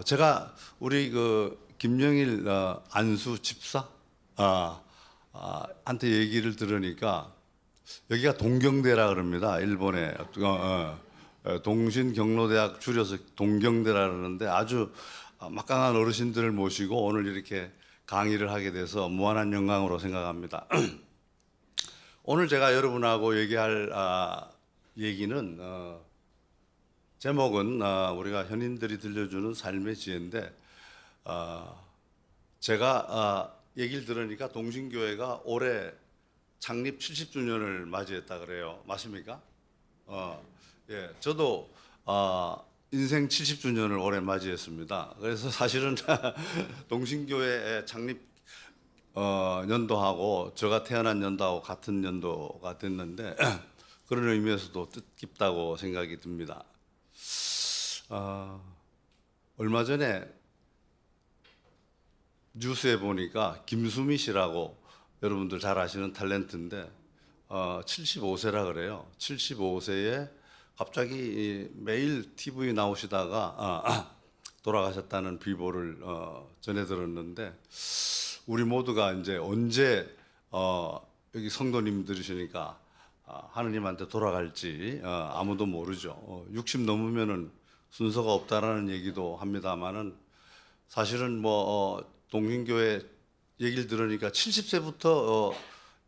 제가 우리 그 김영일 안수 집사 한테 얘기를 들으니까 여기가 동경대라 그럽니다. 일본의 동신경로대학 줄여서 동경대라 그러는데 아주 막강한 어르신들을 모시고 오늘 이렇게 강의를 하게 돼서 무한한 영광으로 생각합니다. 오늘 제가 여러분하고 얘기할 얘기는 제목은 우리가 현인들이 들려주는 삶의 지혜인데 제가 얘기를 들으니까 동신교회가 올해 창립 70주년을 맞이했다 그래요. 맞습니까? 예, 저도 인생 70주년을 올해 맞이했습니다. 그래서 사실은 동신교회 창립 연도하고 제가 태어난 연도하고 같은 연도가 됐는데 그런 의미에서도 뜻깊다고 생각이 듭니다. 얼마 전에 뉴스에 보니까 김수미 씨라고 여러분들 잘 아시는 탤런트인데 75세라 그래요. 75세에 갑자기 매일 TV 나오시다가 돌아가셨다는 비보를 전해 들었는데 우리 모두가 이제 언제 여기 성도님들이시니까 하느님한테 돌아갈지 아무도 모르죠. 60 넘으면은 순서가 없다라는 얘기도 합니다만은 사실은 동신교회 얘기를 들으니까 70세부터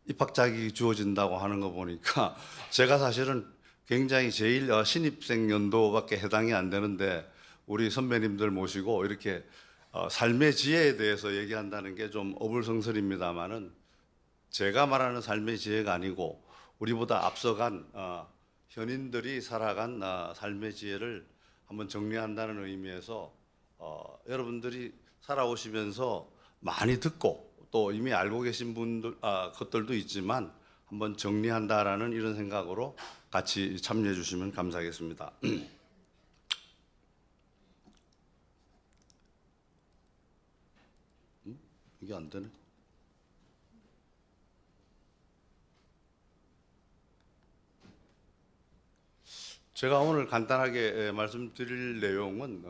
입학 자격이 주어진다고 하는 거 보니까 제가 사실은 굉장히 제일 신입생 연도밖에 해당이 안 되는데 우리 선배님들 모시고 이렇게 삶의 지혜에 대해서 얘기한다는 게 좀 어불성설입니다만은 제가 말하는 삶의 지혜가 아니고 우리보다 앞서간 현인들이 살아간 삶의 지혜를 한번 정리한다는 의미에서 여러분들이 살아오시면서 많이 듣고 또 이미 알고 계신 분들 것들도 있지만 한번 정리한다라는 이런 생각으로 같이 참여해 주시면 감사하겠습니다. 이게 안 되네. 제가 오늘 간단하게 말씀드릴 내용은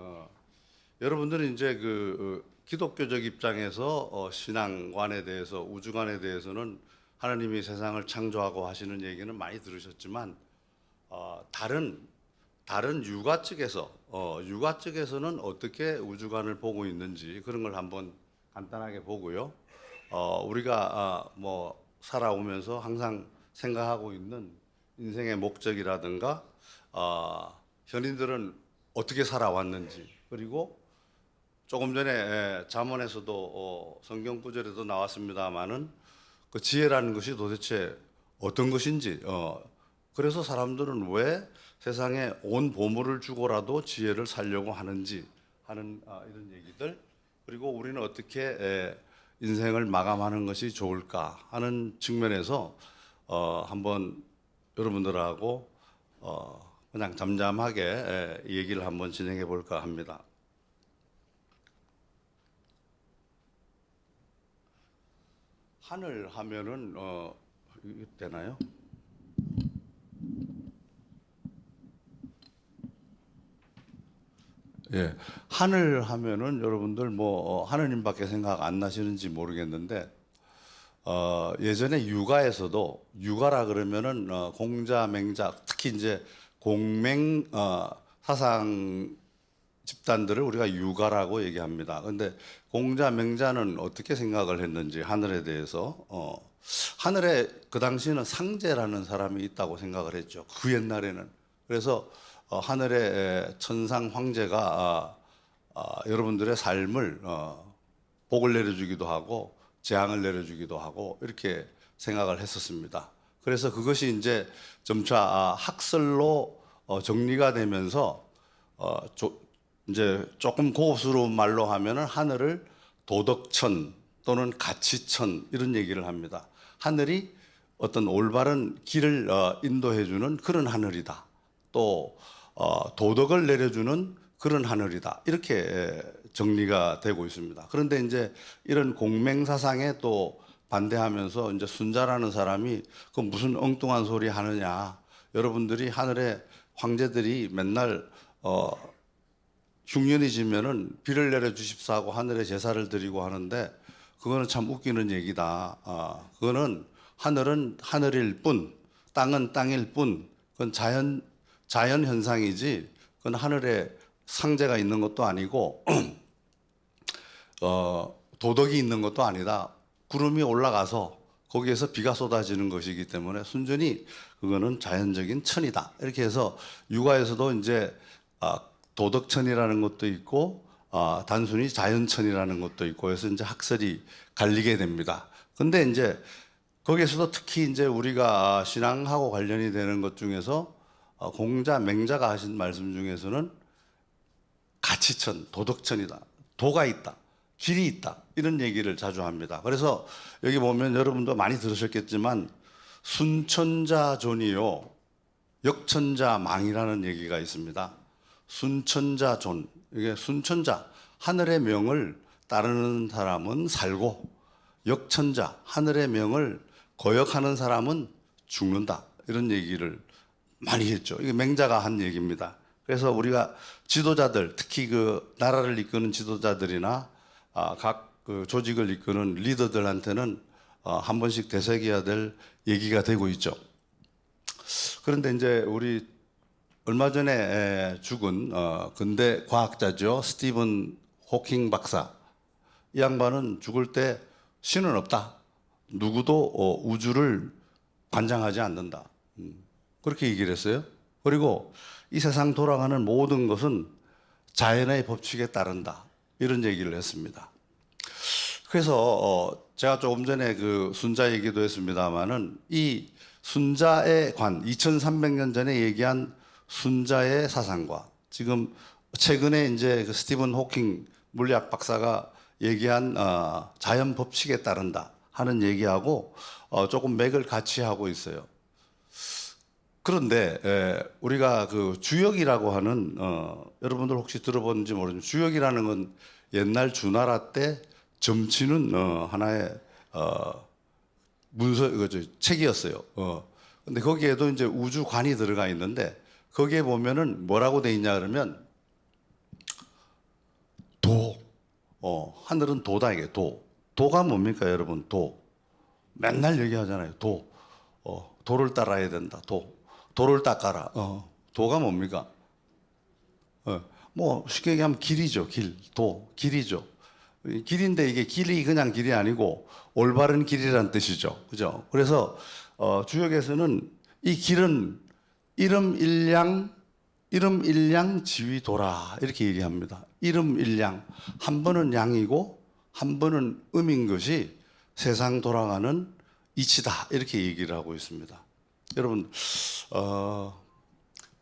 여러분들은 이제 기독교적 입장에서 신앙관에 대해서 우주관에 대해서는 하나님이 세상을 창조하고 하시는 얘기는 많이 들으셨지만 다른 유가 측에서는 어떻게 우주관을 보고 있는지 그런 걸 한번 간단하게 보고요. 우리가 살아오면서 항상 생각하고 있는 인생의 목적이라든가 현인들은 어떻게 살아왔는지 그리고 조금 전에 잠언에서도 성경 구절에도 나왔습니다마는 그 지혜라는 것이 도대체 어떤 것인지 그래서 사람들은 왜 세상에 온 보물을 주고라도 지혜를 살려고 하는지 하는 이런 얘기들 그리고 우리는 어떻게 인생을 마감하는 것이 좋을까 하는 측면에서 한번 여러분들하고 그냥 잠잠하게 얘기를 한번 진행해 볼까 합니다. 하늘 하면은 이게 되나요? 예, 하늘 하면은 여러분들 하느님밖에 생각 안 나시는지 모르겠는데 예전에 육아에서도 육아라 그러면은 공자 맹자 특히 이제 공맹 사상 집단들을 우리가 육아라고 얘기합니다. 그런데 공자 맹자는 어떻게 생각을 했는지 하늘에 대해서 하늘에 그 당시에는 상제라는 사람이 있다고 생각을 했죠. 그 옛날에는 그래서 하늘의 천상 황제가 여러분들의 삶을 복을 내려주기도 하고 재앙을 내려주기도 하고 이렇게 생각을 했었습니다. 그래서 그것이 이제 점차 학설로 정리가 되면서 이제 조금 고급스러운 말로 하면은 하늘을 도덕천 또는 가치천 이런 얘기를 합니다. 하늘이 어떤 올바른 길을 인도해주는 그런 하늘이다. 또 도덕을 내려주는 그런 하늘이다. 이렇게 정리가 되고 있습니다. 그런데 이제 이런 공맹사상에 또 반대하면서 이제 순자라는 사람이 그 무슨 엉뚱한 소리 하느냐. 여러분들이 하늘에 황제들이 맨날 흉년이 지면은 비를 내려 주십사 하고 하늘에 제사를 드리고 하는데 그거는 참 웃기는 얘기다. 그거는 하늘은 하늘일 뿐, 땅은 땅일 뿐, 그건 자연 현상이지. 그건 하늘에 상제가 있는 것도 아니고 도덕이 있는 것도 아니다. 구름이 올라가서 거기에서 비가 쏟아지는 것이기 때문에 순전히 그거는 자연적인 천이다. 이렇게 해서 육아에서도 이제 도덕천이라는 것도 있고 단순히 자연천이라는 것도 있고 해서 이제 학설이 갈리게 됩니다. 근데 이제 거기에서도 특히 이제 우리가 신앙하고 관련이 되는 것 중에서 공자, 맹자가 하신 말씀 중에서는 가치천, 도덕천이다. 도가 있다. 길이 있다. 이런 얘기를 자주 합니다. 그래서 여기 보면 여러분도 많이 들으셨겠지만 순천자존이요. 역천자망이라는 얘기가 있습니다. 순천자존. 이게 순천자, 하늘의 명을 따르는 사람은 살고 역천자, 하늘의 명을 거역하는 사람은 죽는다. 이런 얘기를 많이 했죠. 이게 맹자가 한 얘기입니다. 그래서 우리가 지도자들, 특히 그 나라를 이끄는 지도자들이나 각 그 조직을 이끄는 리더들한테는 한 번씩 되새겨야 될 얘기가 되고 있죠. 그런데 이제 우리 얼마 전에 죽은 근대 과학자죠. 스티븐 호킹 박사. 이 양반은 죽을 때 신은 없다. 누구도 우주를 관장하지 않는다. 그렇게 얘기를 했어요. 그리고 이 세상 돌아가는 모든 것은 자연의 법칙에 따른다. 이런 얘기를 했습니다. 그래서 제가 조금 전에 그 순자 얘기도 했습니다만은 이 순자의 관, 2300년 전에 얘기한 순자의 사상과 지금 최근에 이제 그 스티븐 호킹 물리학 박사가 얘기한 자연 법칙에 따른다 하는 얘기하고 조금 맥을 같이 하고 있어요. 그런데 우리가 그 주역이라고 하는 여러분들 혹시 들어본지 모르지만 주역이라는 건 옛날 주나라 때 점치는 하나의 문서 책이었어요. 근데 거기에도 이제 우주관이 들어가 있는데 거기에 보면은 뭐라고 돼 있냐 그러면 도. 하늘은 도다 이게 도. 도가 뭡니까 여러분? 도. 맨날 얘기하잖아요. 도. 도를 따라야 된다. 도. 도를 닦아라. 도가 뭡니까? 뭐 쉽게 얘기하면 길이죠. 길. 도. 길이죠. 길인데 이게 길이 그냥 길이 아니고 올바른 길이란 뜻이죠. 그죠? 그래서 주역에서는 이 길은 이름일량 지위도라 이렇게 얘기합니다. 이름일량 한 번은 양이고 한 번은 음인 것이 세상 돌아가는 이치다 이렇게 얘기를 하고 있습니다. 여러분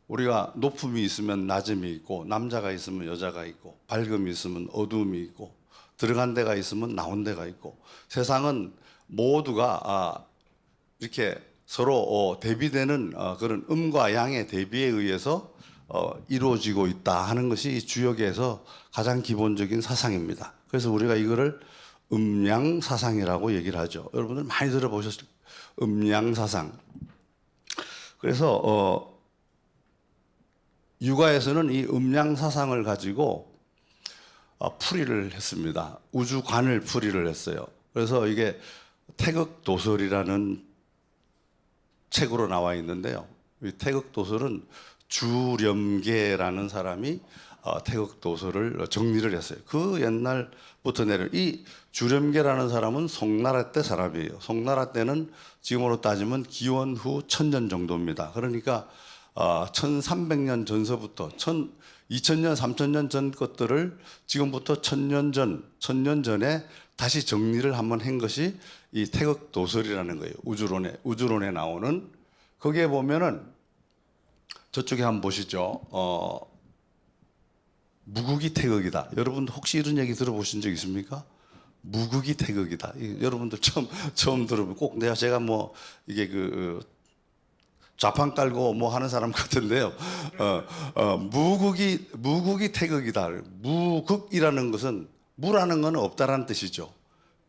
우리가 높음이 있으면 낮음이 있고 남자가 있으면 여자가 있고 밝음이 있으면 어두움이 있고 들어간 데가 있으면 나온 데가 있고 세상은 모두가 이렇게 서로 대비되는 그런 음과 양의 대비에 의해서 이루어지고 있다 하는 것이 주역에서 가장 기본적인 사상입니다. 그래서 우리가 이거를 음양사상이라고 얘기를 하죠. 여러분들 많이 들어보셨을 거예요. 음양사상. 그래서 육아에서는 이 음양사상을 가지고 풀이를 했습니다. 우주관을 풀이를 했어요. 그래서 이게 태극도설이라는 책으로 나와 있는데요. 이 태극도설은 주렴계라는 사람이 태극도설을 정리를 했어요. 그 옛날부터 내려 이 주렴계라는 사람은 송나라 때 사람이에요. 송나라 때는 지금으로 따지면 기원 후 1000년 정도입니다. 그러니까 1300년 전서부터 2000년, 3000년 전 것들을 지금부터 1000년 전에 다시 정리를 한번 한 것이 이 태극도설이라는 거예요. 우주론에 나오는 거기에 보면은 저쪽에 한번 보시죠. 무국이 태극이다. 여러분 혹시 이런 얘기 들어보신 적 있습니까? 무국이 태극이다. 여러분들 처음 들어보면 꼭 제가 뭐 이게 그 좌판 깔고 뭐 하는 사람 같은데요. 무국이 태극이다. 무극이라는 것은 무라는 건 없다라는 뜻이죠.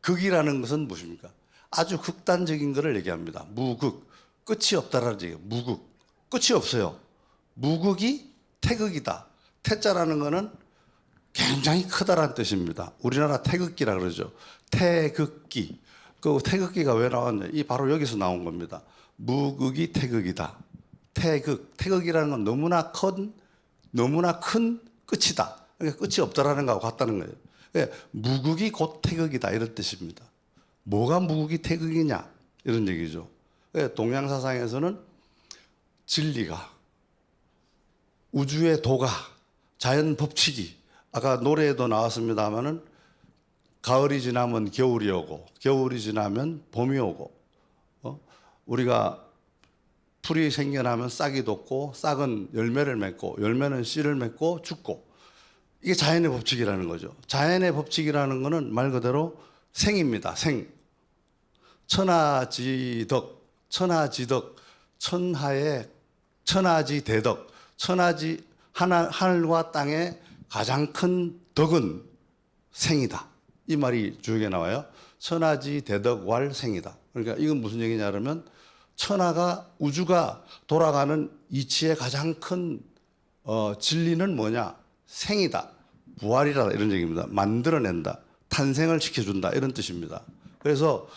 극이라는 것은 무엇입니까? 아주 극단적인 것을 얘기합니다. 무극. 끝이 없다라는 얘기예요. 무극. 끝이 없어요. 무극이 태극이다. 태자라는 것은 굉장히 크다란 뜻입니다. 우리나라 태극기라 그러죠. 태극기. 그 태극기가 왜 나왔냐? 이 바로 여기서 나온 겁니다. 무극이 태극이다. 태극이라는 건 너무나 큰 끝이다. 그러니까 끝이 없다라는 거하고 같다는 거예요. 그러니까 무극이 곧 태극이다 이런 뜻입니다. 뭐가 무극이 태극이냐 이런 얘기죠. 그러니까 동양 사상에서는 진리가, 우주의 도가, 자연 법칙이, 아까 노래에도 나왔습니다마는 가을이 지나면 겨울이 오고 겨울이 지나면 봄이 오고 우리가 풀이 생겨나면 싹이 돋고 싹은 열매를 맺고 열매는 씨를 맺고 죽고, 이게 자연의 법칙이라는 거죠. 자연의 법칙이라는 거는 말 그대로 생입니다. 생. 천하지덕, 천하지대덕, 하늘과 땅의 가장 큰 덕은 생이다. 이 말이 주역에 나와요. 천하지대덕왈생이다. 그러니까 이건 무슨 얘기냐 그러면 천하가, 우주가 돌아가는 이치의 가장 큰 진리는 뭐냐? 생이다. 부활이다. 이런 얘기입니다. 만들어낸다. 탄생을 시켜준다. 이런 뜻입니다. 그래서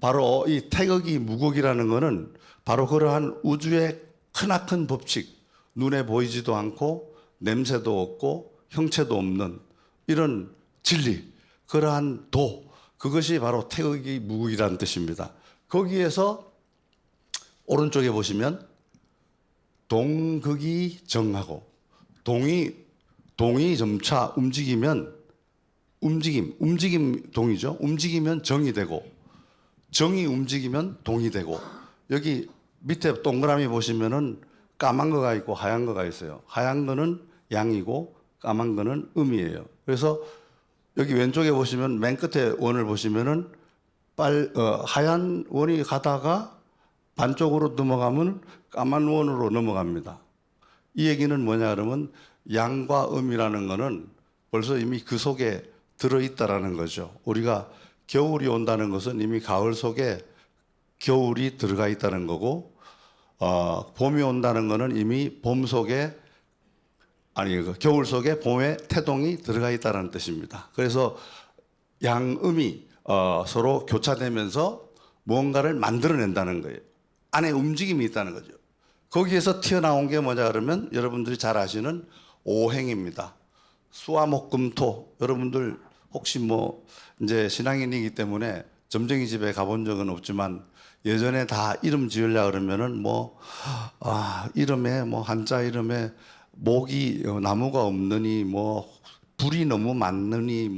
바로 이 태극이 무극이라는 것은 바로 그러한 우주의 크나큰 법칙, 눈에 보이지도 않고 냄새도 없고 형체도 없는 이런 진리, 그러한 도, 그것이 바로 태극이 무극이라는 뜻입니다. 거기에서 오른쪽에 보시면 동극이 정하고, 동이 점차 움직이면 움직임 동이죠. 움직이면 정이 되고, 정이 움직이면 동이 되고, 여기 밑에 동그라미 보시면은 까만 거가 있고 하얀 거가 있어요. 하얀 거는 양이고 까만 거는 음이에요. 그래서 여기 왼쪽에 보시면 맨 끝에 원을 보시면은 하얀 원이 가다가 반쪽으로 넘어가면 까만 원으로 넘어갑니다. 이 얘기는 뭐냐 그러면 양과 음이라는 거는 벌써 이미 그 속에 들어있다라는 거죠. 우리가 겨울이 온다는 것은 이미 가을 속에 겨울이 들어가 있다는 거고, 봄이 온다는 거는 이미 겨울 속에 봄의 태동이 들어가 있다는 뜻입니다. 그래서 양음이 서로 교차되면서 무언가를 만들어낸다는 거예요. 안에 움직임이 있다는 거죠. 거기에서 튀어나온 게 뭐냐 그러면 여러분들이 잘 아시는 오행입니다. 수화목금토. 여러분들 혹시 이제 신앙인이기 때문에 점쟁이 집에 가본 적은 없지만 예전에 다 이름 지으려고 그러면은 이름에 한자 이름에 나무가 없느니 불이 너무 많느니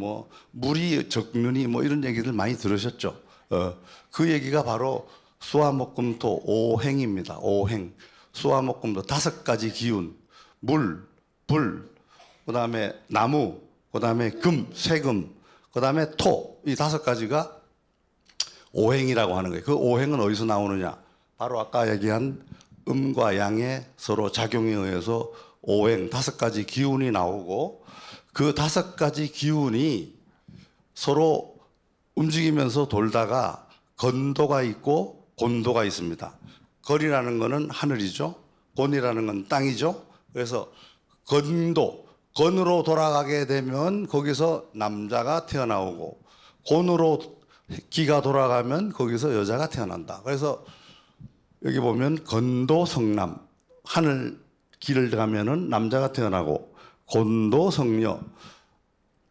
물이 적느니 이런 얘기들 많이 들으셨죠. 그 얘기가 바로 수화목금토 오행입니다. 오행. 수화목금토 5가지 기운. 물, 불, 그다음에 나무, 그다음에 금, 세금, 그다음에 토. 이 5가지가 오행이라고 하는 거예요. 그 오행은 어디서 나오느냐? 바로 아까 얘기한 음과 양의 서로 작용에 의해서 오행 5가지 기운이 나오고, 그 5가지 기운이 서로 움직이면서 돌다가 건도가 있고 곤도가 있습니다. 건이라는 거는 하늘이죠. 곤이라는 건 땅이죠. 그래서 건으로 돌아가게 되면 거기서 남자가 태어나오고, 곤으로 기가 돌아가면 거기서 여자가 태어난다. 그래서 여기 보면 건도성남, 하늘 길을 가면은 남자가 태어나고, 곤도성녀,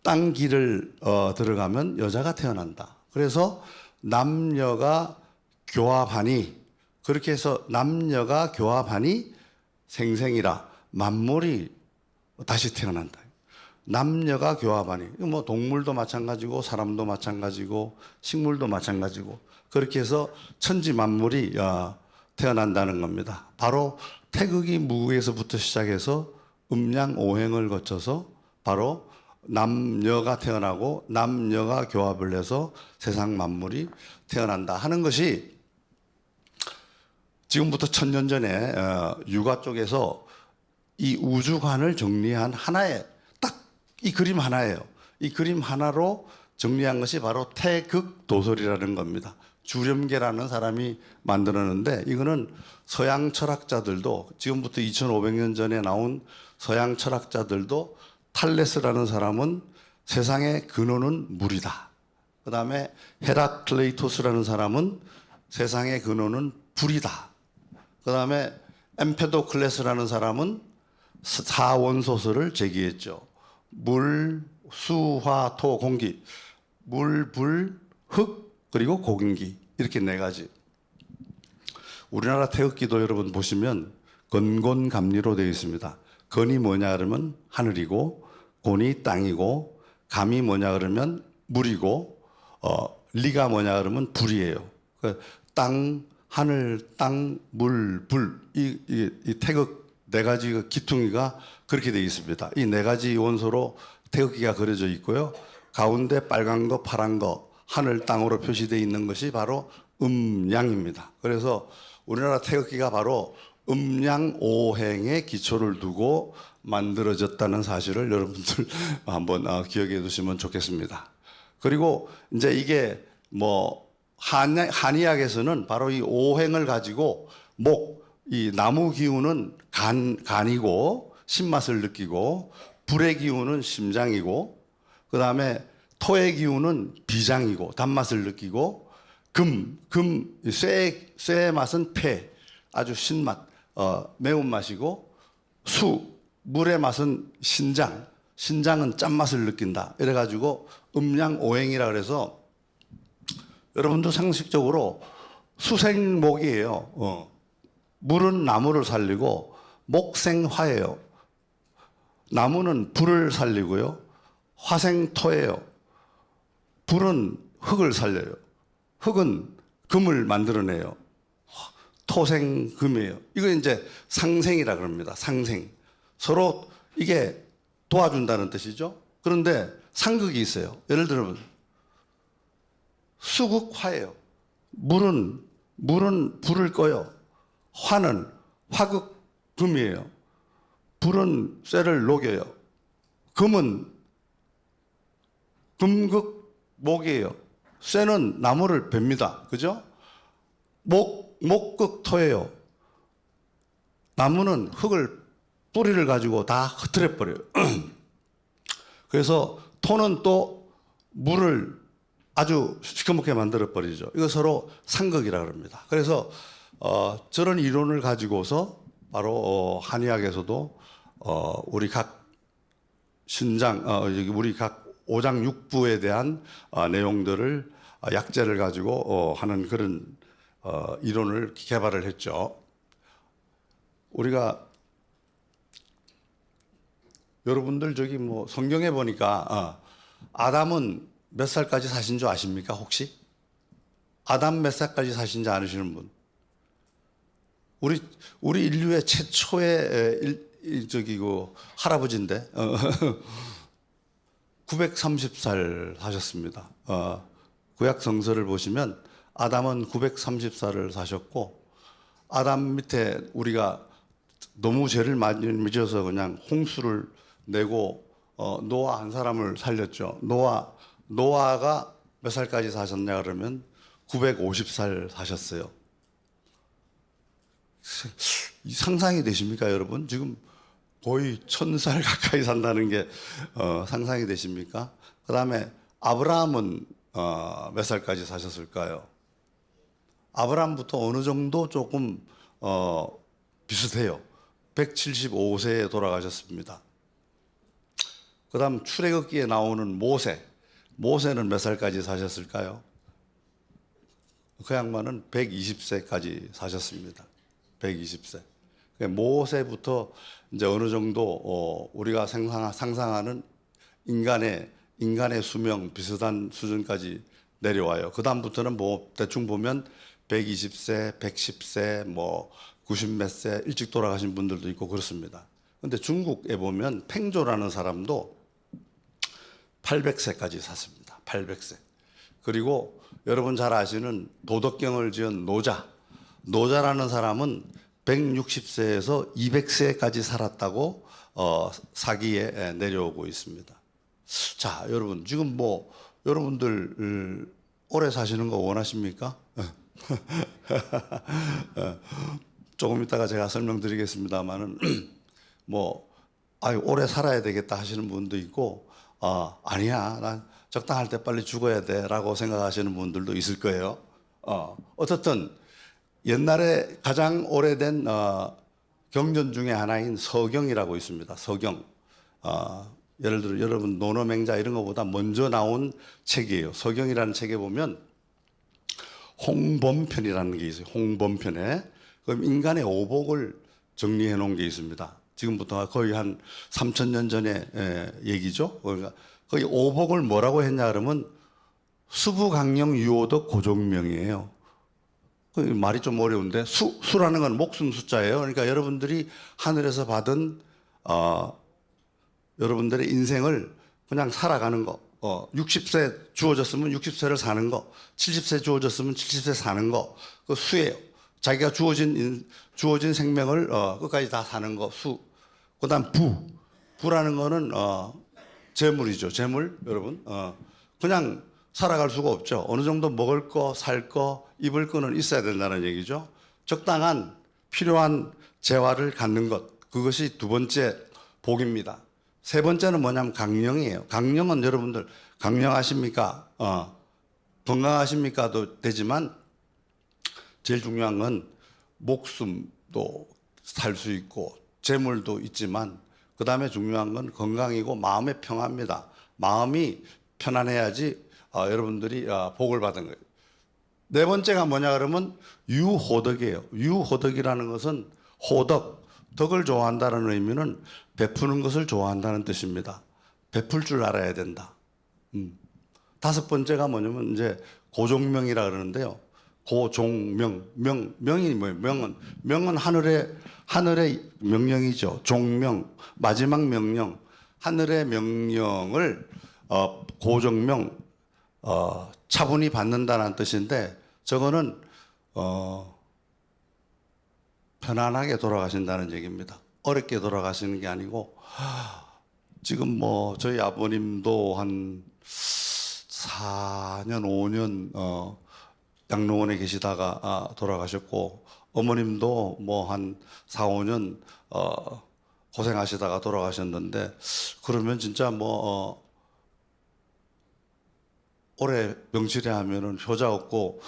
땅 길을 들어가면 여자가 태어난다. 그래서 남녀가 교합하니, 그렇게 해서 남녀가 교합하니 생생이라, 만물이 다시 태어난다. 남녀가 교합하니, 동물도 마찬가지고 사람도 마찬가지고 식물도 마찬가지고, 그렇게 해서 천지 만물이 태어난다는 겁니다. 바로 태극이 무극에서부터 시작해서 음양 오행을 거쳐서 바로 남녀가 태어나고 남녀가 교합을 해서 세상 만물이 태어난다 하는 것이 지금부터 1000년 전에 유가 쪽에서 이 우주관을 정리한 하나의 딱 이 그림 하나예요. 이 그림 하나로 정리한 것이 바로 태극도설이라는 겁니다. 주렴계라는 사람이 만들었는데, 이거는 서양 철학자들도, 지금부터 2500년 전에 나온 서양 철학자들도 탈레스라는 사람은 세상의 근원은 물이다. 그 다음에 헤라클레이토스라는 사람은 세상의 근원은 불이다. 그 다음에 엠페도클레스라는 사람은 사원소설을 제기했죠. 물, 수, 화, 토, 공기. 물, 불, 흙, 그리고 공기. 이렇게 네 가지. 우리나라 태극기도 여러분 보시면 건곤감리로 되어 있습니다. 건이 뭐냐 그러면 하늘이고, 곤이 땅이고, 감이 뭐냐 그러면 물이고, 리가 뭐냐 그러면 불이에요. 땅, 하늘, 땅, 물, 불. 이 태극 네 가지 그 기퉁이가 그렇게 되어 있습니다. 이 네 가지 원소로 태극기가 그려져 있고요. 가운데 빨간 거, 파란 거, 하늘, 땅으로 표시되어 있는 것이 바로 음양입니다. 그래서 우리나라 태극기가 바로 음양오행의 기초를 두고 만들어졌다는 사실을 여러분들 한번 기억해 두시면 좋겠습니다. 그리고 이제 이게 뭐 한의학에서는 바로 이 오행을 가지고 이 나무 기운은 간이고 신맛을 느끼고, 불의 기운은 심장이고, 그 다음에 토의 기운은 비장이고 단맛을 느끼고, 쇠의 맛은 폐, 아주 신맛, 매운맛이고, 물의 맛은 신장은 짠맛을 느낀다. 이래가지고 음양오행이라 그래서 여러분도 상식적으로 수생목이에요. 물은 나무를 살리고 목생화예요. 나무는 불을 살리고요. 화생토예요. 불은 흙을 살려요. 흙은 금을 만들어내요. 토생금이에요. 이거 이제 상생이라 그럽니다. 상생. 서로 이게 도와준다는 뜻이죠. 그런데 상극이 있어요. 예를 들면 수극화예요. 물은 불을 꺼요. 화는 화극금이에요. 불은 쇠를 녹여요. 금은 금극목이에요. 쇠는 나무를 뵭니다. 그죠? 목극토예요. 나무는 뿌리를 가지고 다 흩어져 버려요. 그래서 토는 또 물을 아주 시커멓게 만들어 버리죠. 이거 서로 상극이라 그럽니다. 그래서 저런 이론을 가지고서 바로 한의학에서도 우리 각 우리 각 오장육부에 대한 내용들을 약재를 가지고 하는 그런 이론을 개발을 했죠. 우리가 여러분들 저기 뭐 성경에 보니까 아담은 몇 살까지 사신 줄 아십니까 혹시? 아담 몇 살까지 사신지 아시는 분? 우리 인류의 최초의 할아버지인데 930살 사셨습니다. 구약 성서를 보시면 아담은 930살을 사셨고, 아담 밑에 우리가 너무 죄를 많이 지어서 그냥 홍수를 내고 노아 한 사람을 살렸죠. 노아가 몇 살까지 사셨냐 그러면 950살 사셨어요. 상상이 되십니까, 여러분? 지금 거의 1000살 가까이 산다는 게 상상이 되십니까? 그 다음에 아브라함은 몇 살까지 사셨을까요? 아브라함부터 어느 정도 조금 비슷해요. 175세에 돌아가셨습니다. 그 다음 출애굽기에 나오는 모세는 몇 살까지 사셨을까요? 그 양반은 120세까지 사셨습니다. 120세. 모세부터 이제 어느 정도 우리가 상상하는 인간의 수명 비슷한 수준까지 내려와요. 그 다음부터는 뭐 대충 보면 120세, 110세, 뭐 90몇 세 일찍 돌아가신 분들도 있고 그렇습니다. 근데 중국에 보면 팽조라는 사람도 800세까지 샀습니다. 800세. 그리고 여러분 잘 아시는 도덕경을 지은 노자라는 사람은 160세에서 200세까지 살았다고 사기에 내려오고 있습니다. 자, 여러분 지금 뭐 여러분들 오래 사시는 거 원하십니까? 조금 이따가 제가 설명드리겠습니다만은 뭐 오래 살아야 되겠다 하시는 분도 있고, 아니야, 난 적당할 때 빨리 죽어야 돼라고 생각하시는 분들도 있을 거예요. 어쨌든 옛날에 가장 오래된 경전 중에 하나인 서경이라고 있습니다. 서경. 예를 들어 여러분 논어맹자 이런 것보다 먼저 나온 책이에요. 서경이라는 책에 보면 홍범편이라는 게 있어요. 홍범편에 그럼 인간의 오복을 정리해 놓은 게 있습니다. 지금부터 거의 한 3,000년 전의 얘기죠. 그러니까 거의 오복을 뭐라고 했냐 그러면 수부강령 유오덕 고종명이에요. 말이 좀 어려운데 수라는 건 목숨 숫자예요. 그러니까 여러분들이 하늘에서 받은 여러분들의 인생을 그냥 살아가는 거. 60세 주어졌으면 60세를 사는 거, 70세 주어졌으면 70세 사는 거, 그 수예요. 자기가 주어진 생명을 끝까지 다 사는 거, 수. 그다음 부라는 거는 재물이죠. 재물 여러분. 그냥 살아갈 수가 없죠. 어느 정도 먹을 거, 살 거, 입을 거는 있어야 된다는 얘기죠. 적당한 필요한 재화를 갖는 것. 그것이 두 번째 복입니다. 세 번째는 뭐냐면 강령이에요. 강령은 여러분들 강령하십니까? 건강하십니까도 되지만 제일 중요한 건 목숨도 살 수 있고 재물도 있지만 그 다음에 중요한 건 건강이고 마음의 평화입니다. 마음이 편안해야지 여러분들이 복을 받은 거예요. 네 번째가 뭐냐 그러면 유호덕이에요. 유호덕이라는 것은 호덕, 덕을 좋아한다는 의미는 베푸는 것을 좋아한다는 뜻입니다. 베풀 줄 알아야 된다. 다섯 번째가 뭐냐면 이제 고종명이라 그러는데요. 고종명, 명이 뭐예요? 명은 하늘의 명령이죠. 종명, 마지막 명령, 하늘의 명령을 고종명, 차분히 받는다는 뜻인데 저거는 편안하게 돌아가신다는 얘기입니다. 어렵게 돌아가시는 게 아니고 지금 뭐 저희 아버님도 한 4년, 5년 양로원에 계시다가 돌아가셨고 어머님도 뭐 한 4, 5년 고생하시다가 돌아가셨는데 그러면 진짜 뭐 오래 명치레 하면은 효자 없고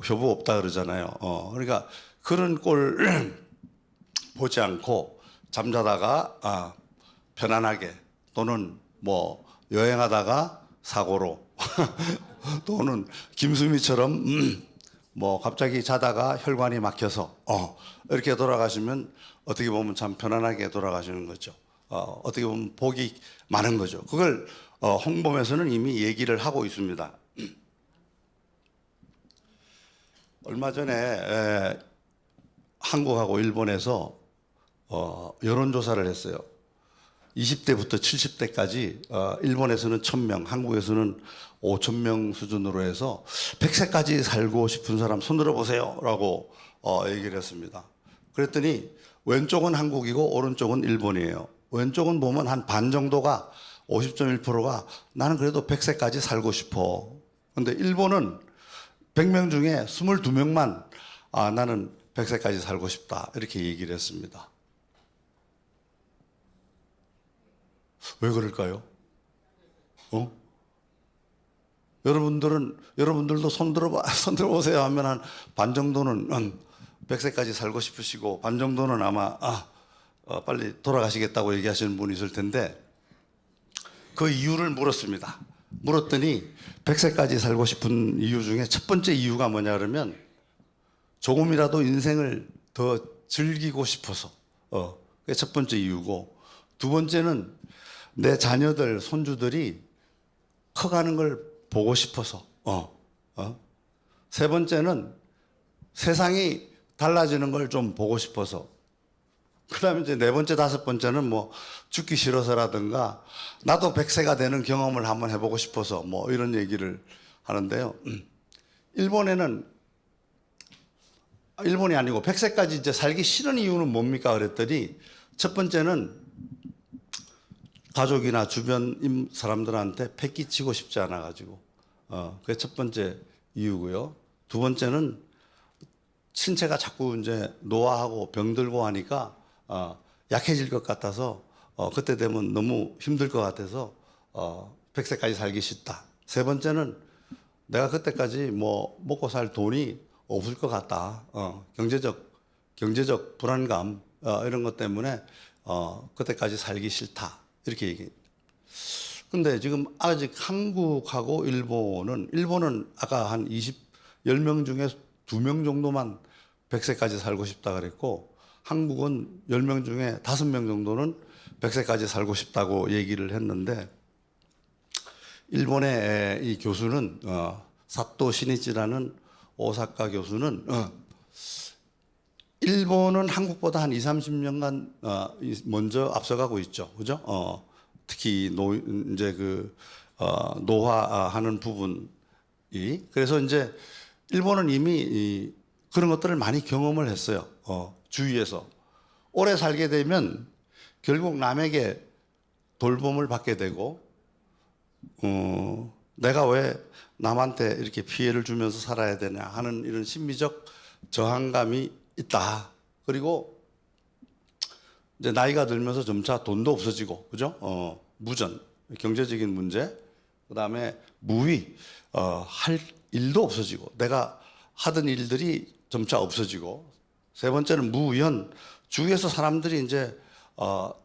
효부 없다 그러잖아요. 그러니까 그런 꼴 보지 않고 잠자다가 편안하게 또는 뭐 여행하다가 사고로 또는 김수미처럼 뭐 갑자기 자다가 혈관이 막혀서 이렇게 돌아가시면 어떻게 보면 참 편안하게 돌아가시는 거죠. 어떻게 보면 복이 많은 거죠. 그걸 홍범에서는 이미 얘기를 하고 있습니다. 얼마 전에 한국하고 일본에서 여론조사를 했어요. 20대부터 70대까지 일본에서는 1,000명, 한국에서는 5,000명 수준으로 해서 100세까지 살고 싶은 사람 손 들어보세요 라고 얘기를 했습니다. 그랬더니 왼쪽은 한국이고 오른쪽은 일본이에요. 왼쪽은 보면 한 반 정도가 50.1%가 나는 그래도 100세까지 살고 싶어. 근데 일본은 100명 중에 22명만 나는 100세까지 살고 싶다 이렇게 얘기를 했습니다. 왜 그럴까요? 여러분들도 손 들어보세요 하면 한 반 정도는 100세까지 살고 싶으시고 반 정도는 아마 빨리 돌아가시겠다고 얘기하시는 분이 있을 텐데 그 이유를 물었습니다. 물었더니 100세까지 살고 싶은 이유 중에 첫 번째 이유가 뭐냐 그러면 조금이라도 인생을 더 즐기고 싶어서 그게 첫 번째 이유고 두 번째는 내 자녀들, 손주들이 커가는 걸 보고 싶어서 세 번째는 세상이 달라지는 걸 좀 보고 싶어서 그 다음에 이제 네 번째, 다섯 번째는 뭐 죽기 싫어서라든가 나도 100세가 되는 경험을 한번 해보고 싶어서 뭐 이런 얘기를 하는데요. 일본이 아니고 100세까지 이제 살기 싫은 이유는 뭡니까? 그랬더니 첫 번째는 가족이나 주변 사람들한테 패기치고 싶지 않아가지고 그게 첫 번째 이유고요. 두 번째는 신체가 자꾸 이제 노화하고 병들고 하니까 약해질 것 같아서 그때 되면 너무 힘들 것 같아서 100세까지 살기 싫다. 세 번째는 내가 그때까지 뭐 먹고 살 돈이 없을 것 같다. 경제적 불안감 이런 것 때문에 그때까지 살기 싫다. 이렇게 얘기해. 근데 지금 아직 한국하고 일본은 아까 한 10명 중에 2명 정도만 100세까지 살고 싶다 그랬고, 한국은 10명 중에 5명 정도는 100세까지 살고 싶다고 얘기를 했는데, 일본의 이 교수는 사토 시니치라는 오사카 교수는 일본은 한국보다 한 30년간 먼저 앞서가고 있죠. 그죠? 특히 이제 노화하는 부분이. 그래서 이제 일본은 이미 그런 것들을 많이 경험을 했어요. 주위에서. 오래 살게 되면 결국 남에게 돌봄을 받게 되고, 내가 왜 남한테 이렇게 피해를 주면서 살아야 되냐 하는 이런 심리적 저항감이 있다. 그리고 이제 나이가 들면서 점차 돈도 없어지고, 그죠? 무전, 경제적인 문제, 그 다음에 무위, 할 일도 없어지고, 내가 하던 일들이 점차 없어지고, 세 번째는 무연, 주위에서 사람들이 이제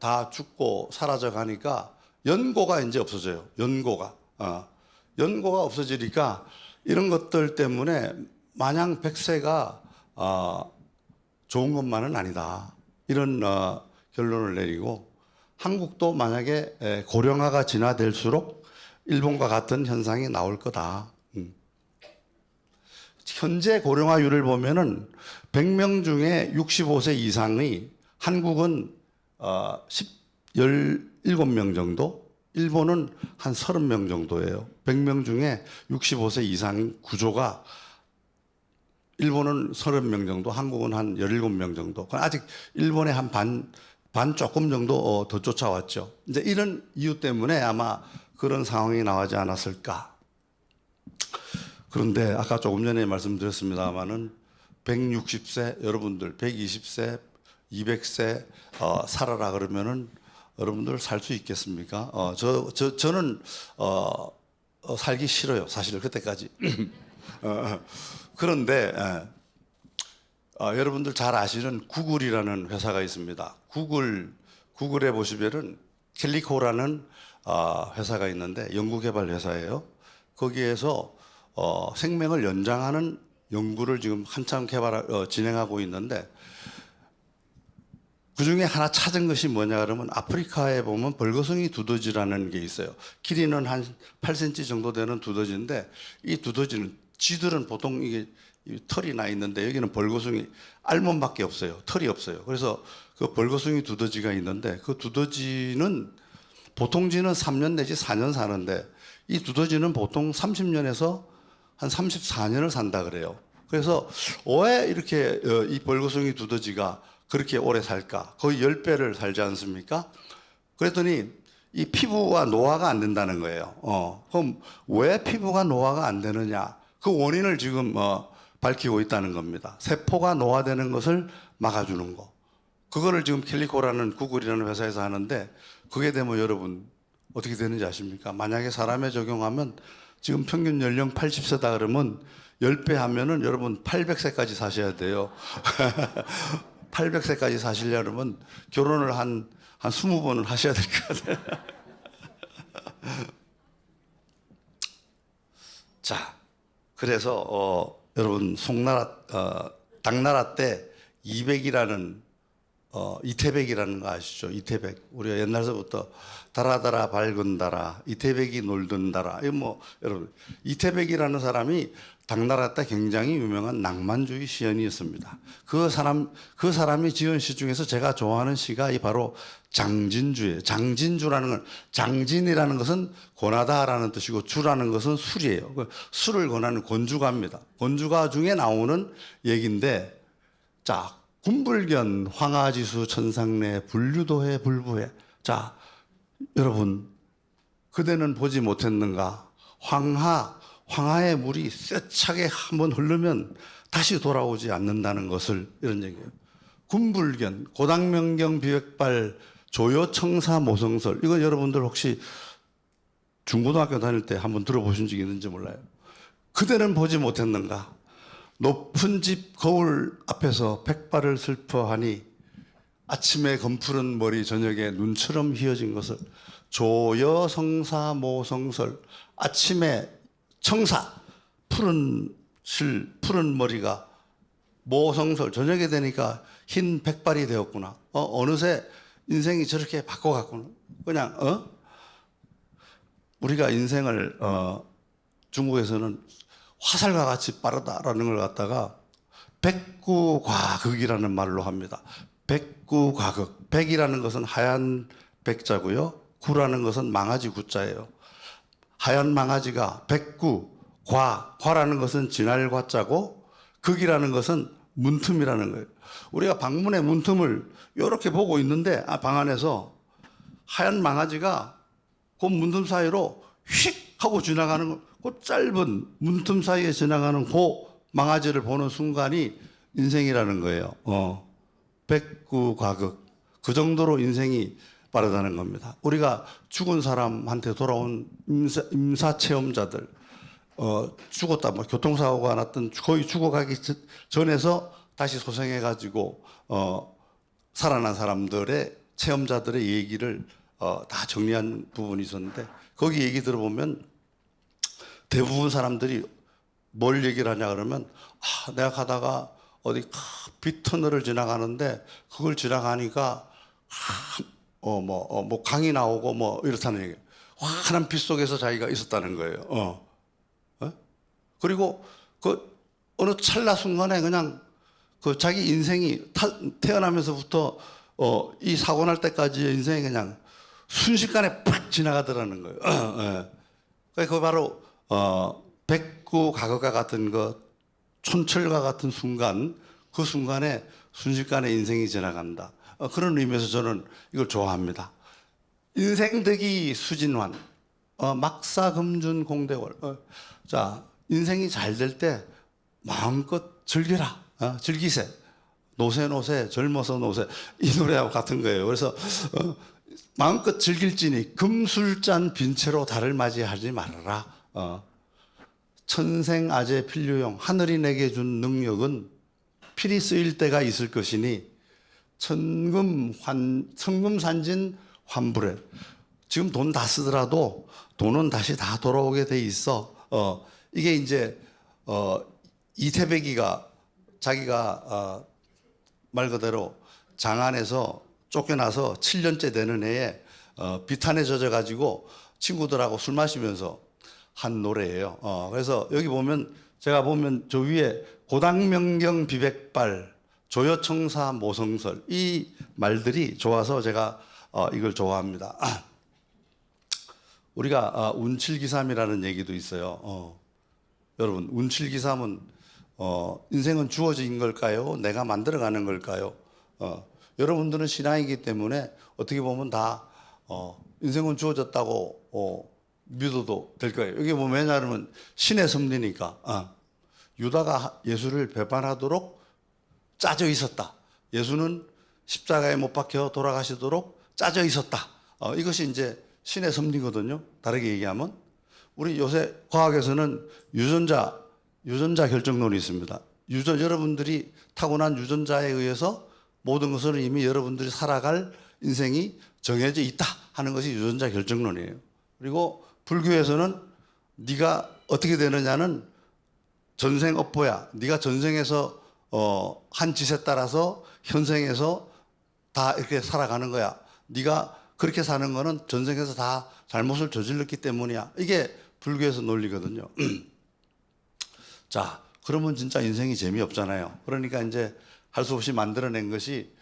다 죽고 사라져 가니까 연고가 이제 없어져요. 연고가 없어지니까 이런 것들 때문에 마냥 100세가 좋은 것만은 아니다. 이런 결론을 내리고, 한국도 만약에 고령화가 진화될수록 일본과 같은 현상이 나올 거다. 현재 고령화율을 보면은 100명 중에 65세 이상의, 한국은 17명 정도, 일본은 한 30명 정도예요. 100명 중에 65세 이상 구조가, 일본은 30명 정도, 한국은 한 17명 정도. 아직 일본의 한 반 조금 정도 더 쫓아왔죠. 이제 이런 이유 때문에 아마 그런 상황이 나오지 않았을까. 그런데 아까 조금 전에 말씀드렸습니다만은 160세, 여러분들 120세, 200세 살아라 그러면은 여러분들 살 수 있겠습니까? 저는 살기 싫어요. 사실 그때까지. 그런데 여러분들 잘 아시는 구글이라는 회사가 있습니다. 구글에 보시면은 캘리코라는 회사가 있는데 연구개발 회사예요. 거기에서 생명을 연장하는 연구를 지금 한참 진행하고 있는데, 그 중에 하나 찾은 것이 뭐냐 그러면, 아프리카에 보면 벌거숭이 두더지라는 게 있어요. 길이는 한 8cm 정도 되는 두더지인데, 이 두더지는 쥐들은 보통 이게 털이 나 있는데 여기는 벌거숭이 알몸밖에 없어요. 털이 없어요. 그래서 그 벌거숭이 두더지가 있는데, 그 두더지는 보통 쥐는 3년 내지 4년 사는데 이 두더지는 보통 30년에서 한 34년을 산다 그래요. 그래서 왜 이렇게 이 벌거숭이 두더지가 그렇게 오래 살까? 거의 10배를 살지 않습니까? 그랬더니 이 피부가 노화가 안 된다는 거예요. 그럼 왜 피부가 노화가 안 되느냐? 그 원인을 지금 밝히고 있다는 겁니다. 세포가 노화되는 것을 막아주는 거. 그거를 지금 캘리코라는 구글이라는 회사에서 하는데, 그게 되면 여러분 어떻게 되는지 아십니까? 만약에 사람에 적용하면 지금 평균 연령 80세다 그러면 10배 하면은 여러분 800세까지 사셔야 돼요. 800세까지 사시려면 결혼을 한 20번은 하셔야 될 것 같아요. 자, 그래서 여러분 당나라 때 200이라는 이태백이라는 거 아시죠? 이태백. 우리가 옛날서부터 달아달아 밝은 달아, 이태백이 놀던 달아. 이거 뭐 여러분, 이태백이라는 사람이 당나라 때 굉장히 유명한 낭만주의 시인이었습니다. 그 사람이 지은 시 중에서 제가 좋아하는 시가 이 바로 장진주예요. 장진주라는 건, 장진이라는 것은 권하다라는 뜻이고 주라는 것은 술이에요. 술을 권하는 권주가입니다. 권주가 중에 나오는 얘기인데, 자, 군불견 황하지수 천상래 불류도해 불부해. 자, 여러분, 그대는 보지 못했는가? 황하의 물이 세차게 한번 흐르면 다시 돌아오지 않는다는 것을, 이런 얘기예요. 군불견, 고당명경 비백발 조여청사모성설. 이건 여러분들 혹시 중고등학교 다닐 때 한번 들어보신 적이 있는지 몰라요. 그대는 보지 못했는가? 높은 집 거울 앞에서 백발을 슬퍼하니 아침에 검푸른 머리 저녁에 눈처럼 휘어진 것을. 조여성사모성설. 아침에 청사 푸른 머리가 모성설 저녁에 되니까 흰 백발이 되었구나. 어느새 인생이 저렇게 바꿔갔구나. 그냥 우리가 인생을 중국에서는 화살과 같이 빠르다라는 걸 갖다가 백구과극이라는 말로 합니다. 백구과극. 백이라는 것은 하얀 백자고요. 구라는 것은 망아지 구자예요. 하얀 망아지가 백구, 과라는 것은 지날 과자고 극이라는 것은 문틈이라는 거예요. 우리가 방문의 문틈을 이렇게 보고 있는데 방 안에서 하얀 망아지가 그 문틈 사이로 휙 하고 지나가는 거, 그 짧은 문틈 사이에 지나가는 그 망아지를 보는 순간이 인생이라는 거예요. 백구과극. 그 정도로 인생이 빠르다는 겁니다. 우리가 죽은 사람한테 돌아온 임사 체험자들, 죽었다, 뭐 교통사고가 났든 거의 죽어가기 전에서 다시 소생해가지고 살아난 사람들의 체험자들의 얘기를 다 정리한 부분이 있었는데 거기 얘기 들어보면 대부분 사람들이 뭘 얘기를 하냐 그러면 내가 가다가 어디 빗터널을 지나가는데 그걸 지나가니까 뭐 강이 나오고 뭐 이렇다는 얘기예요. 환한 빛 속에서 자기가 있었다는 거예요. 그리고 그 어느 찰나 순간에 그냥 그 자기 인생이 태어나면서부터 이 사고 날 때까지의 인생이 그냥 순식간에 팍 지나가더라는 거예요. 그게 바로 백구과거가 같은 것, 촌철과 같은 순간, 그 순간에 순식간에 인생이 지나간다. 그런 의미에서 저는 이걸 좋아합니다. 인생득이 수진환, 막사금준 공대월. 자, 인생이 잘 될 때 마음껏 즐겨라. 즐기세. 노세 젊어서 노세. 이 노래하고 같은 거예요. 그래서 마음껏 즐길지니 금술잔 빈채로 달을 맞이하지 말아라. 천생아재 필류용. 하늘이 내게 준 능력은 필히 쓰일 때가 있을 것이니 천금산진 환불해. 지금 돈 다 쓰더라도 돈은 다시 다 돌아오게 돼 있어. 이게 이제 이태백이가 자기가 말 그대로 장안에서 쫓겨나서 7년째 되는 해에 비탄에 젖어가지고 친구들하고 술 마시면서 한 노래예요. 그래서 여기 보면 제가 보면 저 위에 고당명경 비백발 조여청사 모성설 이 말들이 좋아서 제가 이걸 좋아합니다. 우리가 운칠기삼이라는 얘기도 있어요. 여러분 운칠기삼은 인생은 주어진 걸까요? 내가 만들어가는 걸까요? 여러분들은 신앙이기 때문에 어떻게 보면 다 인생은 주어졌다고 믿어도 될 거예요. 여기 보면 왜냐하면 신의 섭리니까 유다가 예수를 배반하도록 짜져 있었다. 예수는 십자가에 못 박혀 돌아가시도록 짜져 있었다. 이것이 이제 신의 섭리거든요. 다르게 얘기하면 우리 요새 과학에서는 유전자 결정론이 있습니다. 여러분들이 타고난 유전자에 의해서 모든 것을 이미 여러분들이 살아갈 인생이 정해져 있다 하는 것이 유전자 결정론이에요. 그리고 불교에서는 네가 어떻게 되느냐는 전생업보야. 네가 전생에서 한 짓에 따라서 현생에서 다 이렇게 살아가는 거야. 네가 그렇게 사는 거는 전생에서 다 잘못을 저질렀기 때문이야. 이게 불교에서 논리거든요. 자, 그러면 진짜 인생이 재미없잖아요. 그러니까 이제 할 수 없이 만들어낸 것이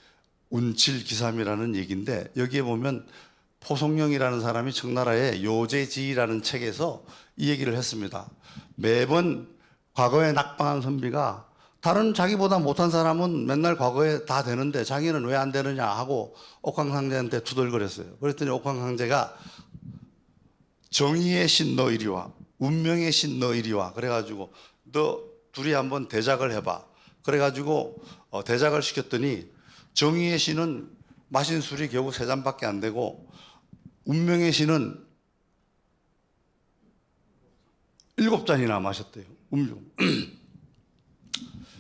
운칠기삼이라는 얘기인데 여기에 보면 포송영이라는 사람이 청나라의 요제지라는 책에서 이 얘기를 했습니다. 매번 과거에 낙방한 선비가 다른 자기보다 못한 사람은 맨날 과거에 다 되는데 자기는 왜 안 되느냐 하고 옥황상제한테 투덜거렸어요. 그랬더니 옥황상제가 정의의 신 너 이리 와, 운명의 신 너 이리 와. 그래가지고 너 둘이 한번 대작을 해봐. 그래가지고 대작을 시켰더니 정의의 신은 마신 술이 겨우 3잔밖에 안 되고 운명의 신은 7잔이나 마셨대요. 운명.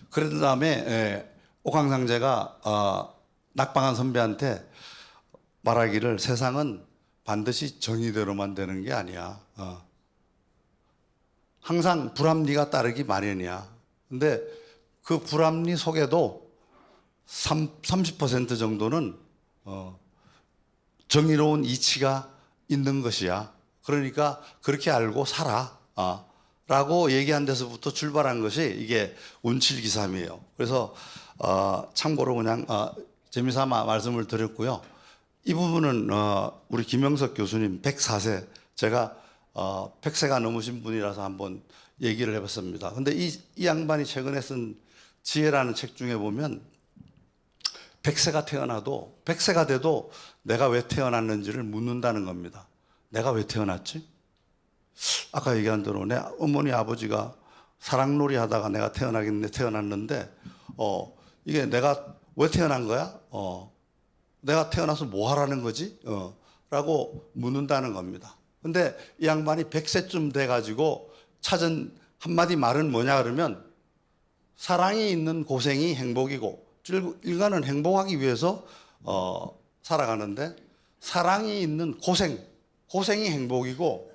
그런 다음에 옥황상제가 낙방한 선배한테 말하기를 세상은 반드시 정의대로만 되는 게 아니야. 항상 불합리가 따르기 마련이야. 근데 그 불합리 속에도 30% 정도는 정의로운 이치가 있는 것이야. 그러니까 그렇게 알고 살아. 라고 얘기한 데서부터 출발한 것이 이게 운칠기삼이에요. 그래서 참고로 그냥 재미삼아 말씀을 드렸고요. 이 부분은 우리 김영석 교수님 104세, 제가 100세가 넘으신 분이라서 한번 얘기를 해봤습니다. 근데 이 양반이 최근에 쓴 지혜라는 책 중에 보면 100세가 태어나도 100세가 돼도 내가 왜 태어났는지를 묻는다는 겁니다. 내가 왜 태어났지? 아까 얘기한 대로 내 어머니 아버지가 사랑놀이 하다가 내가 태어났는데 이게 내가 왜 태어난 거야? 내가 태어나서 뭐 하라는 거지? 라고 묻는다는 겁니다. 근데 이 양반이 100세쯤 돼가지고 찾은 한마디 말은 뭐냐 그러면 사랑이 있는 고생이 행복이고 인간은 행복하기 위해서 살아가는데 사랑이 있는 고생이 행복이고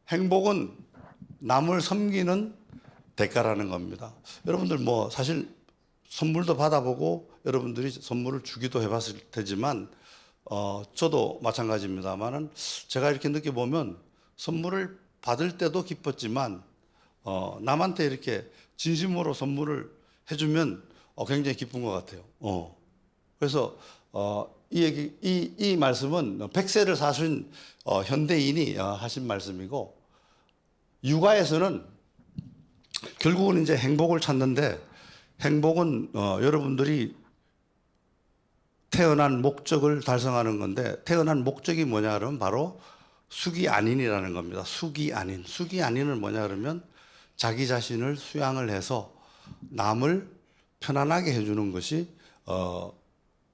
행복은 남을 섬기는 대가라는 겁니다. 여러분들 뭐 사실 선물도 받아보고 여러분들이 선물을 주기도 해봤을 테지만 저도 마찬가지입니다만은 제가 이렇게 느껴보면 선물을 받을 때도 기뻤지만 남한테 이렇게 진심으로 선물을 해주면 굉장히 기쁜 것 같아요. 그래서 이 말씀은 100세를 사신 현대인이 하신 말씀이고 육아에서는 결국은 이제 행복을 찾는데 행복은 여러분들이 태어난 목적을 달성하는 건데 태어난 목적이 뭐냐 그러면 바로 수기안인이라는 겁니다. 수기안인. 수기안인은 뭐냐 그러면 자기 자신을 수양을 해서 남을 편안하게 해주는 것이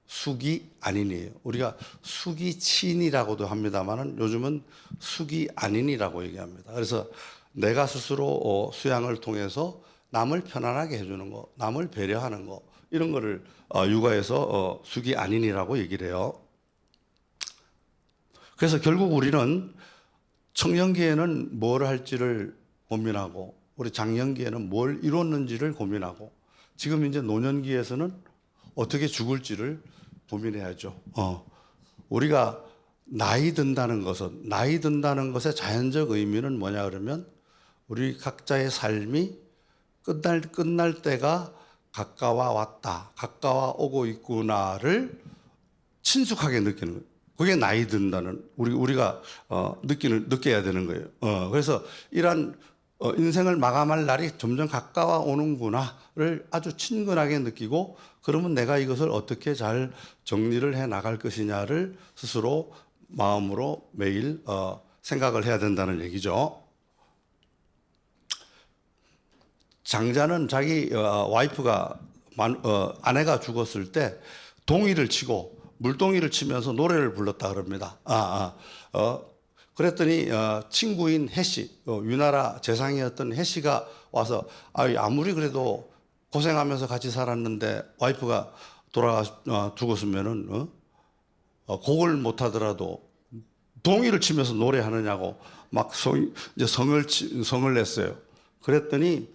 수기안인이에요. 우리가 수기치인이라고도 합니다만은 요즘은 수기안인이라고 얘기합니다. 그래서 내가 스스로 수양을 통해서 남을 편안하게 해주는 거, 남을 배려하는 거 이런 거를 육아에서 수기안인이라고 얘기를 해요. 그래서 결국 우리는 청년기에는 뭘 할지를 고민하고 우리 장년기에는 뭘 이뤘는지를 고민하고 지금 이제 노년기에서는 어떻게 죽을지를 고민해야죠. 우리가 나이 든다는 것의 자연적 의미는 뭐냐 그러면 우리 각자의 삶이 끝날 때가 가까워 왔다, 가까워 오고 있구나를 친숙하게 느끼는 거예요. 그게 나이 든다는 우리가 느껴야 되는 거예요. 그래서 이러한 인생을 마감할 날이 점점 가까워 오는구나를 아주 친근하게 느끼고 그러면 내가 이것을 어떻게 잘 정리를 해 나갈 것이냐를 스스로 마음으로 매일 생각을 해야 된다는 얘기죠. 장자는 자기 와이프가 아내가 죽었을 때 동이를 치고 물동이를 치면서 노래를 불렀다 그럽니다. 그랬더니 친구인 해씨, 위나라 재상이었던 해씨가 와서 아무리 그래도 고생하면서 같이 살았는데 와이프가 죽었으면은 곡을 못하더라도 동이를 치면서 노래하느냐고 막 이제 성을 냈어요. 그랬더니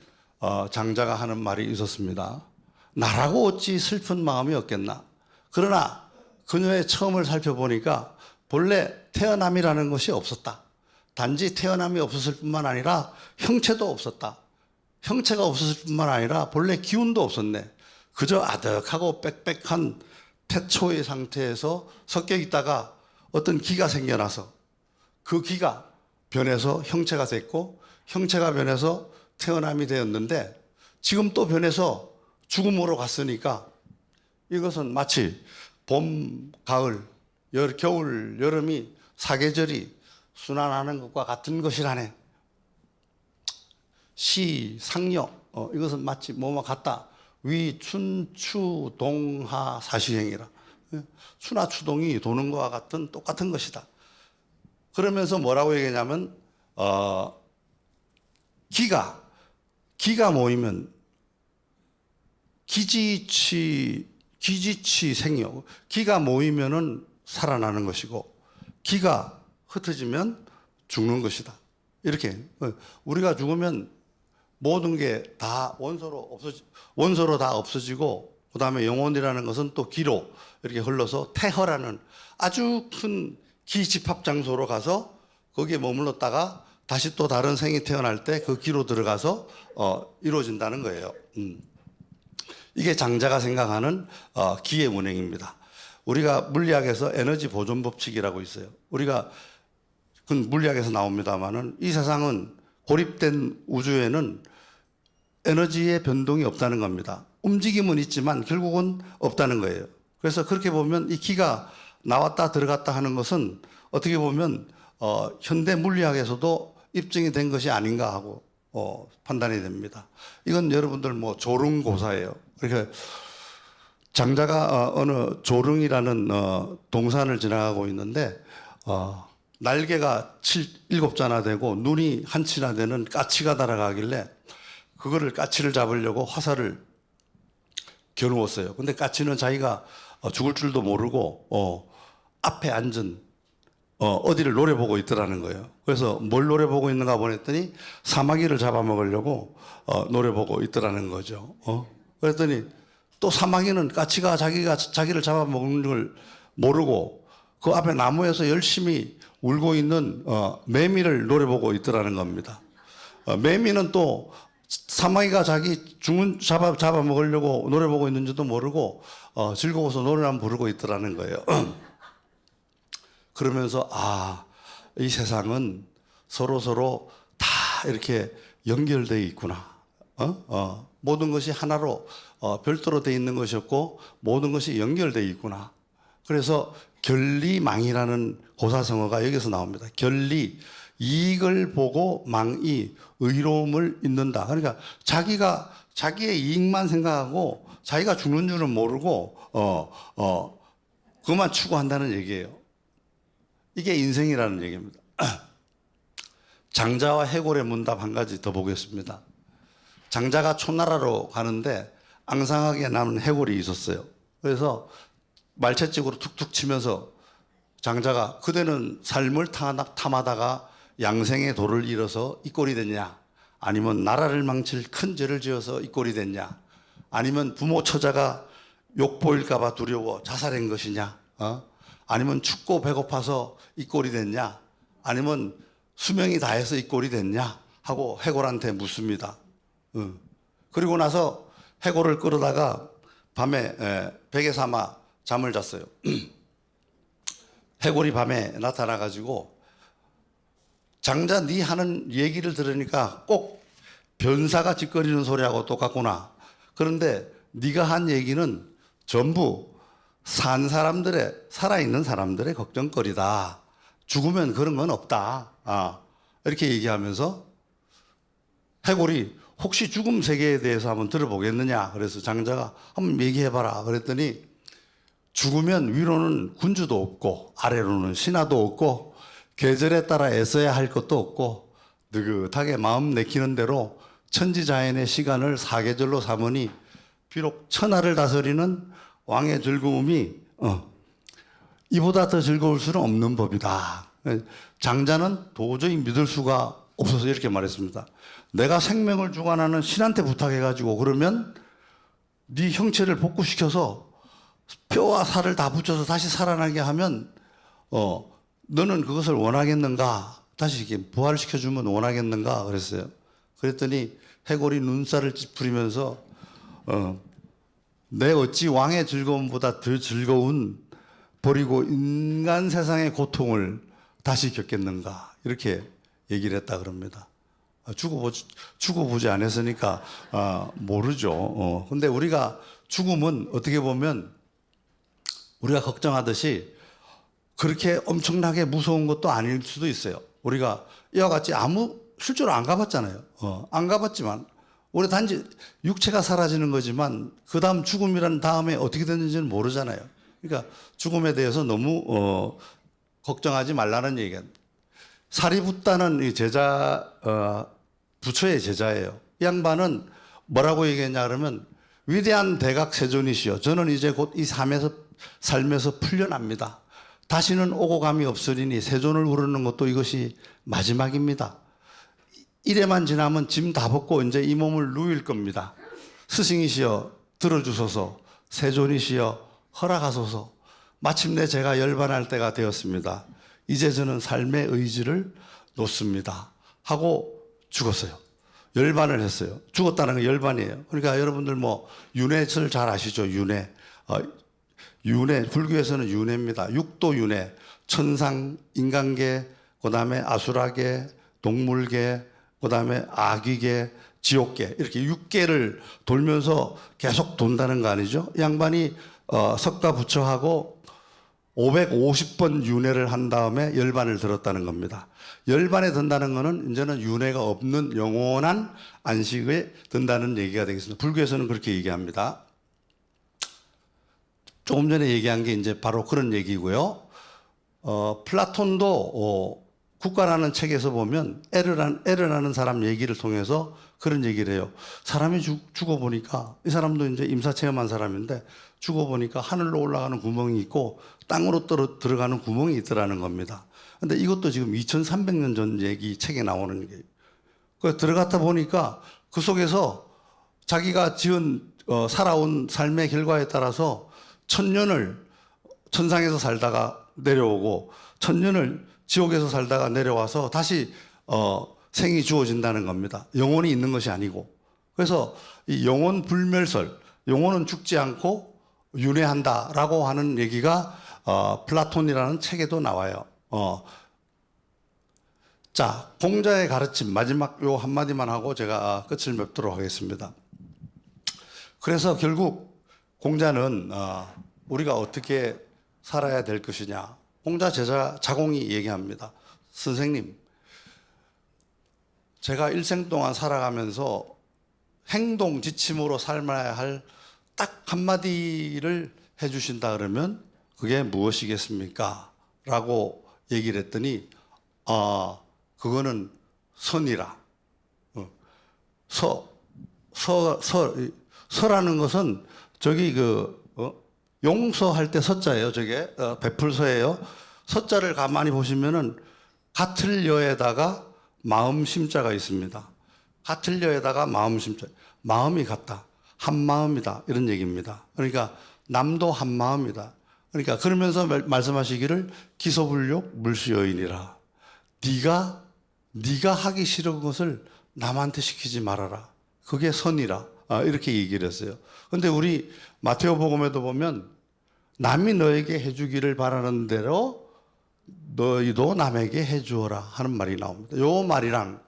장자가 하는 말이 있었습니다. 나라고 어찌 슬픈 마음이 없겠나. 그러나 그녀의 처음을 살펴보니까 본래 태어남이라는 것이 없었다. 단지 태어남이 없었을 뿐만 아니라 형체도 없었다. 형체가 없었을 뿐만 아니라 본래 기운도 없었네. 그저 아득하고 빽빽한 태초의 상태에서 섞여 있다가 어떤 기가 생겨나서 그 기가 변해서 형체가 됐고 형체가 변해서 태어남이 되었는데 지금 또 변해서 죽음으로 갔으니까 이것은 마치 봄, 가을, 겨울, 여름이 사계절이 순환하는 것과 같은 것이라네. 시, 상여 이것은 마치 뭐뭐 같다. 위, 춘, 추, 동, 하, 사시행이라. 수나 추동이 도는 것과 같은 똑같은 것이다. 그러면서 뭐라고 얘기하냐면 기가 모이면 기지치 생여. 기가 모이면은 살아나는 것이고 기가 흩어지면 죽는 것이다. 이렇게 우리가 죽으면 모든 게 다 원소로 다 없어지고 그다음에 영혼이라는 것은 또 기로 이렇게 흘러서 태허라는 아주 큰 기집합 장소로 가서 거기에 머물렀다가 다시 또 다른 생이 태어날 때 그 기로 들어가서 이루어진다는 거예요. 이게 장자가 생각하는 기의 운행입니다. 우리가 물리학에서 에너지 보존 법칙이라고 있어요. 우리가 그 물리학에서 나옵니다만은 이 세상은 고립된 우주에는 에너지의 변동이 없다는 겁니다. 움직임은 있지만 결국은 없다는 거예요. 그래서 그렇게 보면 이 기가 나왔다 들어갔다 하는 것은 어떻게 보면 현대 물리학에서도 입증이 된 것이 아닌가 하고 판단이 됩니다. 이건 여러분들 뭐 조릉고사예요. 그러니까 장자가 어느 조릉이라는 동산을 지나가고 있는데 날개가 7자나 되고 눈이 한치나 되는 까치가 날아가길래 그거를 까치를 잡으려고 화살을 겨누었어요. 근데 까치는 자기가 죽을 줄도 모르고 앞에 앉은 어디를 노려보고 있더라는 거예요. 그래서 뭘 노려보고 있는가 보냈더니 사마귀를 잡아먹으려고 노려보고 있더라는 거죠. 그랬더니 또 사마귀는 까치가 자기를 잡아먹는 걸 모르고 그 앞에 나무에서 열심히 울고 있는 매미를 노려보고 있더라는 겁니다. 매미는 또 사마귀가 자기 잡아먹으려고 노려보고 있는지도 모르고 즐거워서 노래만 부르고 있더라는 거예요. 그러면서 이 세상은 서로 다 이렇게 연결되어 있구나. 모든 것이 하나로 별도로 되어 있는 것이 없고 모든 것이 연결되어 있구나. 그래서 결리망이라는 고사성어가 여기서 나옵니다. 결리, 이익을 보고 망이 의로움을 잇는다. 그러니까 자기의 이익만 생각하고 자기가 죽는 줄은 모르고 그것만 추구한다는 얘기예요. 이게 인생이라는 얘기입니다. 장자와 해골의 문답 한 가지 더 보겠습니다. 장자가 초나라로 가는데 앙상하게 남은 해골이 있었어요. 그래서 말채찍으로 툭툭 치면서 장자가 그대는 삶을 탐하다가 양생의 도를 잃어서 이 꼴이 됐냐? 아니면 나라를 망칠 큰 죄를 지어서 이 꼴이 됐냐? 아니면 부모 처자가 욕보일까 봐 두려워 자살한 것이냐? 아니면 춥고 배고파서 이 꼴이 됐냐? 아니면 수명이 다해서 이 꼴이 됐냐? 하고 해골한테 묻습니다. 그리고 나서 해골을 끌어다가 밤에 베개 삼아 잠을 잤어요. 해골이 밤에 나타나가지고 장자 네 하는 얘기를 들으니까 꼭 변사가 짓거리는 소리하고 똑같구나. 그런데 네가 한 얘기는 전부 살아있는 사람들의 걱정거리다. 죽으면 그런 건 없다. 이렇게 얘기하면서 해골이 혹시 죽음 세계에 대해서 한번 들어보겠느냐. 그래서 장자가 한번 얘기해봐라. 그랬더니 죽으면 위로는 군주도 없고 아래로는 신하도 없고 계절에 따라 애써야 할 것도 없고 느긋하게 마음 내키는 대로 천지자연의 시간을 사계절로 삼으니 비록 천하를 다스리는 왕의 즐거움이 이보다 더 즐거울 수는 없는 법이다. 장자는 도저히 믿을 수가 없어서 이렇게 말했습니다. 내가 생명을 주관하는 신한테 부탁해가지고 그러면 네 형체를 복구시켜서 뼈와 살을 다 붙여서 다시 살아나게 하면 너는 그것을 원하겠는가? 다시 이렇게 부활시켜주면 원하겠는가? 그랬어요. 그랬더니 해골이 눈살을 찌푸리면서 내 어찌 왕의 즐거움보다 더 즐거운 버리고 인간 세상의 고통을 다시 겪겠는가? 이렇게 얘기를 했다 그럽니다. 죽어보지 않았으니까 모르죠. 근데 우리가 죽음은 어떻게 보면 우리가 걱정하듯이 그렇게 엄청나게 무서운 것도 아닐 수도 있어요. 우리가 이와 같이 실제로 안 가봤잖아요. 안 가봤지만 우리 단지 육체가 사라지는 거지만 그 다음 죽음이란 다음에 어떻게 됐는지는 모르잖아요. 그러니까 죽음에 대해서 너무 걱정하지 말라는 얘기가. 사리붓다는 이 제자 부처의 제자예요. 이 양반은 뭐라고 얘기했냐 그러면 위대한 대각 세존이시여 저는 이제 곧 이 삶에서 풀려납니다. 다시는 오고 감이 없으리니 세존을 부르는 것도 이것이 마지막입니다. 이래만 지나면 짐 다 벗고 이제 이 몸을 누일 겁니다. 스승이시여 들어주소서 세존이시여 허락하소서 마침내 제가 열반할 때가 되었습니다. 이제 저는 삶의 의지를 놓습니다 하고 죽었어요. 열반을 했어요. 죽었다는 건 열반이에요. 그러니까 여러분들 뭐 윤회를 잘 아시죠? 윤회. 윤회, 불교에서는 윤회입니다. 육도 윤회, 천상, 인간계, 그 다음에 아수라계, 동물계, 그 다음에 아귀계, 지옥계 이렇게 6계를 돌면서 계속 돈다는 거 아니죠? 이 양반이 석가 부처하고 550번 윤회를 한 다음에 열반을 들었다는 겁니다. 열반에 든다는 거는 이제는 윤회가 없는 영원한 안식에 든다는 얘기가 되겠습니다. 불교에서는 그렇게 얘기합니다. 조금 전에 얘기한 게 이제 바로 그런 얘기고요. 플라톤도 국가라는 책에서 보면 에르라는 사람 얘기를 통해서 그런 얘기를 해요. 사람이 죽어보니까 이 사람도 이제 임사체험한 사람인데 죽어보니까 하늘로 올라가는 구멍이 있고 땅으로 들어가는 구멍이 있더라는 겁니다. 근데 이것도 지금 2300년 전 얘기 책에 나오는 게 그 들어갔다 보니까 그 속에서 자기가 살아온 삶의 결과에 따라서 1000년을 천상에서 살다가 내려오고 1000년을 지옥에서 살다가 내려와서 다시 생이 주어진다는 겁니다. 영혼이 있는 것이 아니고. 그래서 이 영혼 불멸설, 영혼은 죽지 않고 윤회한다라고 하는 얘기가 플라톤이라는 책에도 나와요. 자, 공자의 가르침 마지막 요 한마디만 하고 제가 끝을 맺도록 하겠습니다. 그래서 결국 공자는 우리가 어떻게 살아야 될 것이냐. 공자 제자 자공이 얘기합니다. 선생님, 제가 일생 동안 살아가면서 행동 지침으로 삶아야 할 딱 한마디를 해주신다 그러면 그게 무엇이겠습니까? 라고 얘기를 했더니 그거는 선이라. 서라는 것은 저기 용서할 때 서자예요. 저게 베풀서예요. 서자를 가만히 보시면은 같을 여에다가 마음 심자가 있습니다. 같을 여에다가 마음 심자. 마음이 같다. 한 마음이다. 이런 얘기입니다. 그러니까 남도 한 마음이다. 그러니까 그러면서 말씀하시기를 기소불욕 물시여인이라. 네가 하기 싫은 것을 남한테 시키지 말아라. 그게 선이라. 이렇게 얘기를 했어요. 그런데 우리 마테오복음에도 보면 남이 너에게 해주기를 바라는 대로 너희도 남에게 해주어라 하는 말이 나옵니다. 요 말이랑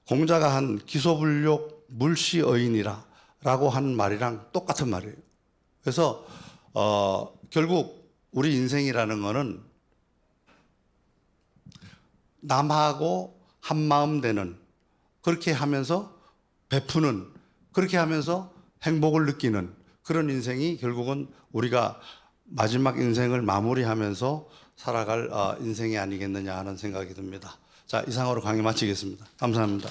공자가 한 기소불욕 물시어인이라 라고 한 말이랑 똑같은 말이에요. 그래서 결국 우리 인생이라는 거는 남하고 한마음 되는, 그렇게 하면서 베푸는, 그렇게 하면서 행복을 느끼는 그런 인생이 결국은 우리가 마지막 인생을 마무리하면서 살아갈 인생이 아니겠느냐 하는 생각이 듭니다. 자, 이상으로 강의 마치겠습니다. 감사합니다.